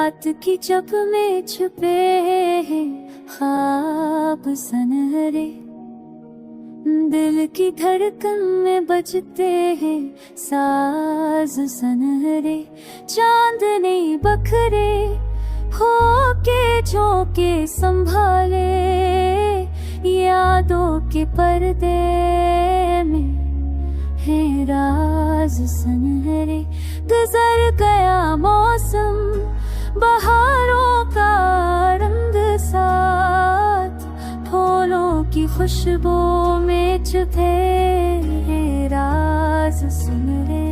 रात की जब में छुपे हैं ख्वाब सनहरे, दिल की धड़कन में बजते हैं साज सनहरे। चांदनी बखरे होके झोंके संभाले, यादों के पर्दे में है राज सनहरे। गुजर गया मौसम बहारों का रंग साथ, फूलों की खुशबू में छुपे हैं राज सनहरे।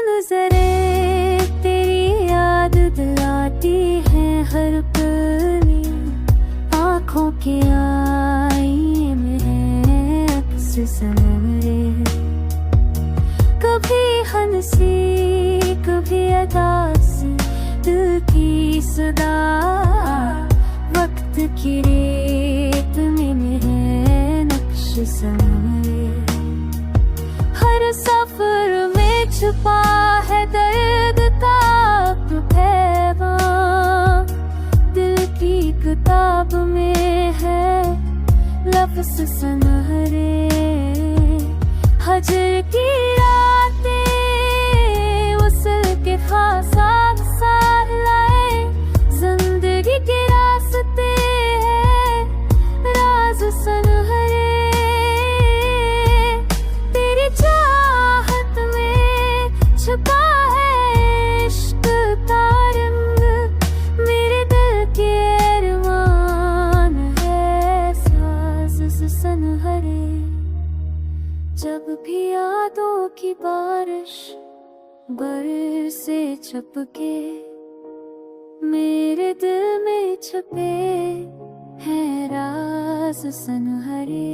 नजरे तेरी याद दिलाती है हर पल, आँखों के आईने में है अक्स सनहरे। कभी हंसी कभी अदासी दिल की सदा, वक्त की रेत में है नक्श सनहरे। हर सफर में छुपा है दर्द का पैगाम, दिल की किताब में है लफ्ज़ सनहरे। हजर की रातें वसल के खास साथ लाए, जिंदगी के रास्ते हैं राज सनहरे। तेरी चाहत में छुपा है इश्क का रंग, मेरे दिल के अरमान है साज सनहरे। जब भी यादों की बारिश बरसे छपके, मेरे दिल में छुपे हैं राज सनहरे।